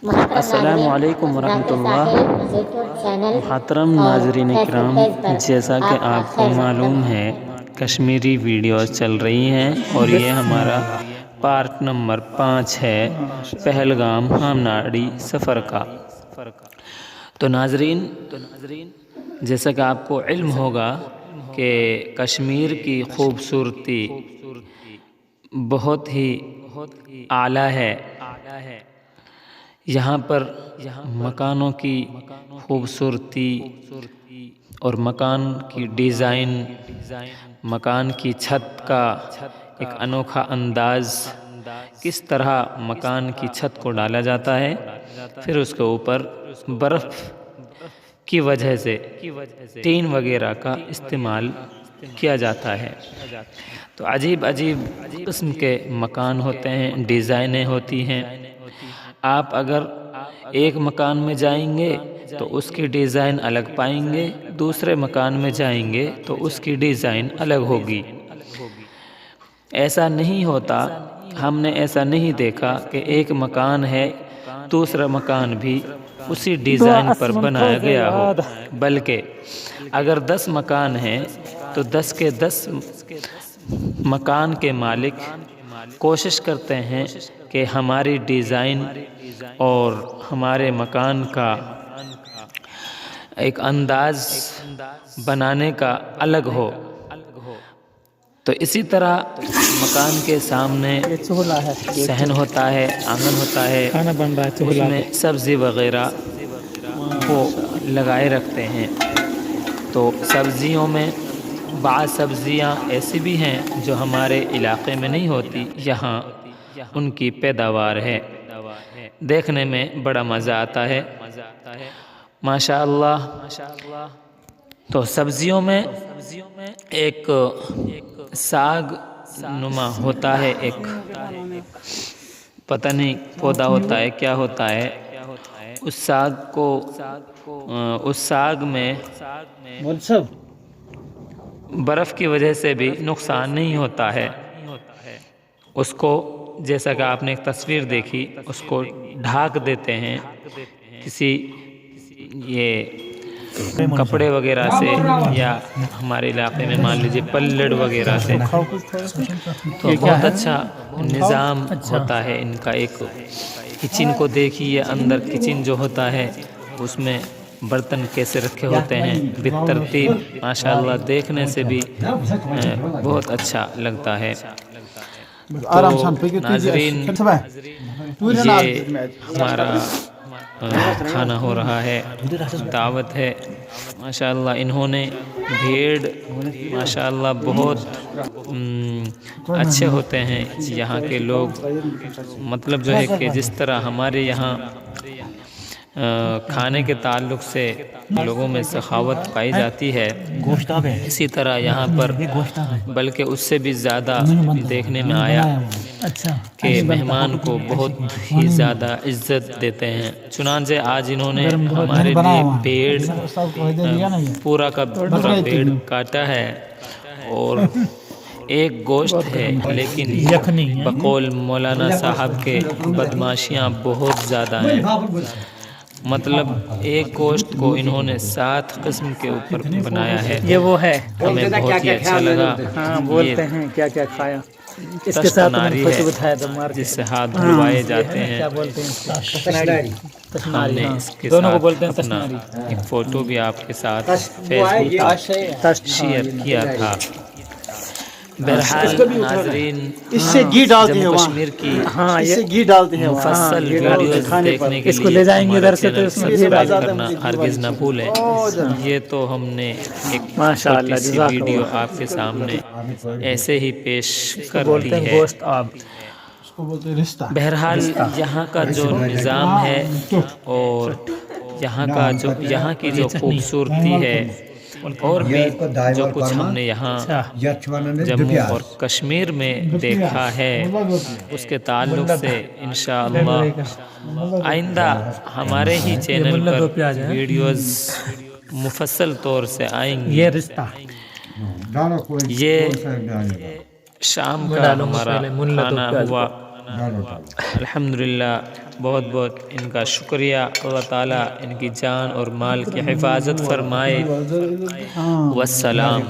السلام علیکم ورحمۃ اللہ۔ محترم ناظرین کرام، جیسا کہ آپ کو معلوم ہے کشمیری ویڈیوز چل رہی ہیں اور یہ ہمارا پارٹ نمبر 5 ہے پہلگام ہامناڑی سفر کا۔ تو ناظرین، جیسا کہ آپ کو علم ہوگا کہ کشمیر کی خوبصورتی بہت ہی اعلیٰ ہے۔ یہاں پر مکانوں کی خوبصورتی اور مکان کی ڈیزائن، مکان کی چھت کا ایک انوکھا انداز، کس طرح مکان کی چھت کو ڈالا جاتا ہے، پھر اس کے اوپر برف کی وجہ سے ٹین وغیرہ کا استعمال کیا جاتا ہے۔ تو عجیب عجیب قسم کے مکان ہوتے ہیں، ڈیزائنیں ہوتی ہیں۔ آپ اگر ایک مکان میں جائیں گے تو اس کی ڈیزائن الگ پائیں گے، دوسرے مکان میں جائیں گے تو اس کی ڈیزائن الگ ہوگی۔ ایسا نہیں ہوتا، ہم نے ایسا نہیں دیکھا کہ ایک مکان ہے دوسرا مکان بھی اسی ڈیزائن پر بنایا گیا ہو، بلکہ اگر 10 مکان ہیں تو 10 کے 10 مکان کے مالک کوشش کرتے ہیں کہ ہماری ڈیزائن اور ہمارے مکان کا ایک انداز بنانے کا الگ ہو۔ تو اسی طرح مکان کے سامنے صحن ہوتا ہے، آنگن ہوتا ہے، اس میں سبزی وغیرہ کو لگائے رکھتے ہیں۔ تو سبزیوں میں بعض سبزیاں ایسی بھی ہیں جو ہمارے علاقے میں نہیں ہوتی، یہاں ان کی پیداوار ہے، دیکھنے میں بڑا مزہ آتا ہے، ماشاء اللہ۔ تو سبزیوں میں ایک ساگ نما ہوتا ہے، ایک پتہ نہیں پودا ہوتا ہے کیا ہوتا ہے، اس ساگ میں برف کی وجہ سے بھی نقصان نہیں ہوتا ہے۔ اس کو جیسا کہ آپ نے ایک تصویر دیکھی، اس کو ڈھانک دیتے ہیں کسی کپڑے وغیرہ سے، یا ہمارے علاقے میں مان لیجیے پلڑ وغیرہ سے۔ تو بہت اچھا نظام ہوتا ہے ان کا۔ ایک کچن کو دیکھیے، اندر کچن جو ہوتا ہے اس میں برتن کیسے رکھے ہوتے ہیں بالترتیب، ماشاءاللہ دیکھنے سے بھی بہت اچھا لگتا ہے۔ تو ناظرین، یہ ہمارا کھانا ہو رہا ہے، دعوت ہے، ماشاءاللہ انہوں نے بھیڑ ماشاءاللہ بہت اچھے ہوتے ہیں یہاں کے لوگ، مطلب جو ہے کہ جس طرح ہمارے یہاں کھانے کے تعلق سے لوگوں میں سخاوت پائی جاتی ہے، اسی طرح یہاں پر بلکہ اس سے بھی زیادہ دیکھنے میں آیا کہ مہمان کو بہت ہی زیادہ عزت دیتے ہیں۔ چنانچہ آج انہوں نے ہمارے لیے پورا کا پورا پیڑ کاٹا ہے، اور ایک گوشت ہے، لیکن بقول مولانا صاحب کے بدماشیاں بہت زیادہ ہیں۔ مطلب ایک گوشت کو انہوں نے 7 قسم کے اوپر بنایا ہے، یہ وہ ہے، ہمیں بہت ہی اچھا لگا۔ ہاں بولتے ہیں کیا کیا کھایا، اس کے ساتھ میں نے فوٹو بتایا تھا، جس سے ہاتھ دھلوائے جاتے ہیں، کیا بولتے ہیں، ہم نے اس کے دونوں کو ساتھ بولتے ہیں اپنا تشناری۔ ایک فوٹو بھی آپ کے ساتھ فیس بک پر شیئر کیا تھا۔ بہرحال ناظرین، اس سے گھی ڈالتے ہیں جموں وہاں، کشمیر کی ہاں اس سے گھی ڈالتے ہیں وہاں، مفصل ویڈیوز دیکھنے کے اس کو لیے لے جائیں گے ہمارے ادھر سے تو چینل اس میں سبسکرائب بھی کرنا ہرگز نہ بھولیں۔ یہ تو ہم نے ایک ماشاء اللہ، چھوٹی سی جزاک ویڈیو اللہ۔ آپ کے سامنے ایسے ہی پیش کر بولتے دی ہیں ہے۔ گوشت آب۔ بہرحال یہاں کا جو نظام ہے اور یہاں کی جو خوبصورتی ہے، اور بھی جو کچھ ہم نے یہاں جموں اور کشمیر میں دیکھا ہے، اس کے تعلق سے انشاءاللہ آئندہ ہمارے ہی چینل پر ویڈیوز مفصل طور سے آئیں گی۔ یہ رشتہ یہ شام کا ہمارا کھانا ہوا، الحمدللہ بہت بہت ان کا شکریہ. اللہ تعالیٰ ان کی جان اور مال کی حفاظت فرمائے. والسلام.